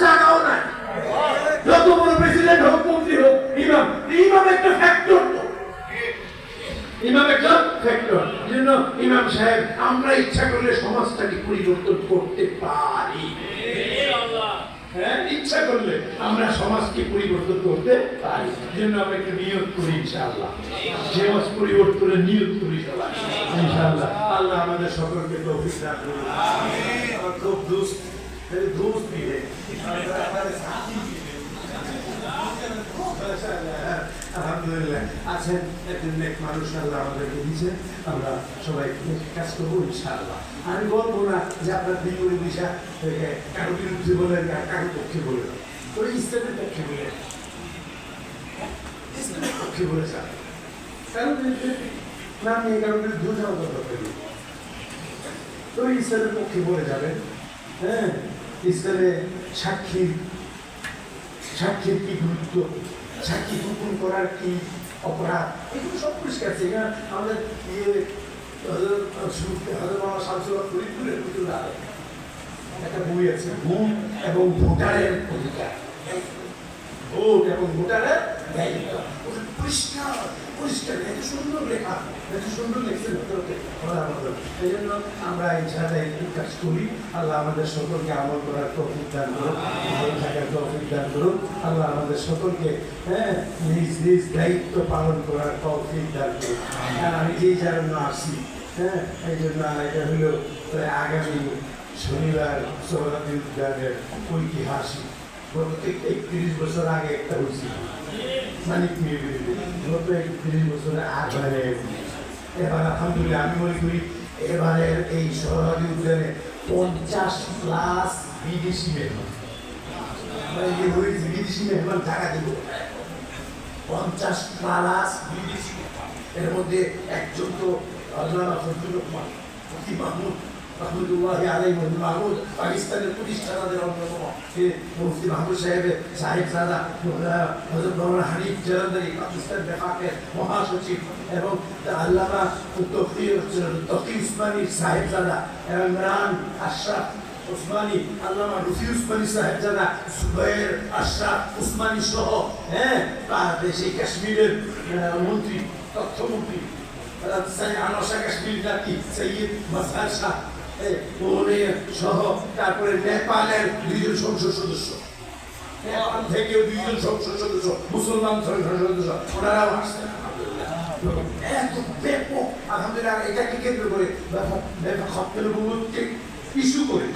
জায়গাও নাই। যত বড় প্রেসিডেন্ট হোক, মন্ত্রী হোক, ইমাম একটা ফ্যাক্টর। তো ইমাম একটা ফ্যাক্টর। জন্য ইমাম সাহেব, আমরা ইচ্ছা করলে সমাজটাকে পরিবর্তন করতে পারি। হ্যাঁ, ইচ্ছা করলে আমরা সমাজকে পরিবর্তন করতে পারি। জন্য আমরা একটু নিয়ত করি ইনশাআল্লাহ, সমাজ পরিবর্তনের নিয়ত করি সবাই ইনশাআল্লাহ। আল্লাহ আমাদের সকলকে তৌফিক দান করুন। আমার খুব দোস্ত মিলে আলহামদুলিল্লাহ আছেন, একজন নেক মানুষ আল্লাহ আমাদেরকে দিয়েছেন। আমরা সবাই কাজ করবো ইনশাআল্লাহ। আমি বলবো না যে আপনার বিপরী দিশা কারো বিরুদ্ধে বলেন, কারো পক্ষে বলেন, ওই ইসলামের পক্ষে বলেন, ইসলামের পক্ষে বলেছেন। কারো বিরুদ্ধে না নিয়ে কারো বিরুদ্ধে যাওয়া দরকার নেই, ওই ইসলামের পক্ষে বলে যাবেন। হ্যাঁ, ইসলামে সাক্ষীর কি গুরুত্ব, সাক্ষী হুকুম করার কি অপরাধ, এগুলো সব পরিষ্কার আছে। এখানে আমাদের একটা বই আছে, ভোট এবং ভোটারের অধিকার, ভোট এবং ভোটারের দায়িত্ব। পরিষ্কার পরিষ্কার, এত সুন্দর লেখা, এত সুন্দর লেখছে। এই জন্য আমরা ইনশাআল্লাহ এই কাজ করি। আল্লাহ আমাদের সকলকে আমল করার তৌফিক দান করুন, ভালো থাকার তৌফিক দান করুন। আল্লাহ আমাদের সকলকে নিজ নিজ দায়িত্ব পালন করার তৌফিক দান করুন। আর আমি যেই জন্য আসি, এই জন্য এটা হলো আগামী শনিবার সোহরাওয়ার্দী উদ্যানের ঐতিহাসিক, প্রত্যেক 31 বছর আগে একটা হয়েছিল মানিক মিয়া বিরুদ্ধে, গত 31 বছরে আগে। এবার আলহামদুলিল্লাহ আমি মনে করি এবারের এই সোহরাওয়ার্দী উদ্যানে 50+ বিদেশি মেহমান, বিদেশি মেহমান টাকা দিব। 50+ বিদেশি, এর মধ্যে একজন তো আল্লামা ফজলুর রহমান, মুফতি মাহমুদ রহমতুল্লাহি আলাইহি মাহমুদ, পাকিস্তানের প্রতিষ্ঠাতাদের অন্যতম মুফতি মাহমুদ সাহেবজাদা, হযরত মাওলানা হানিফ জালান্ধারী, পাকিস্তান বেফাকের মহাসচিব, এবং আল্লামা তকি উসমানী সাহেবজাদা, ইমরান আশরাফ উসমানী, আল্লামা রফি উসমানী সাহেবজাদা, সুবাইর আশরাফ উসমানী সহ, সেই কাশ্মীরের মন্ত্রী, তথ্যমন্ত্রী কাশ্মীর জাতি সৈয়দ মাজহার শাহ সহ, তারপরে নেপালের 2জন সংসদ সদস্য, নেপাল থেকেও 2জন সংসদ সদস্য, মুসলমান সংসদ সদস্য, ওনারাও আসছেন। এত ব্যাপক আলহামদুলিল্লাহ, এটাকে কেন্দ্র করে ইস্যু করে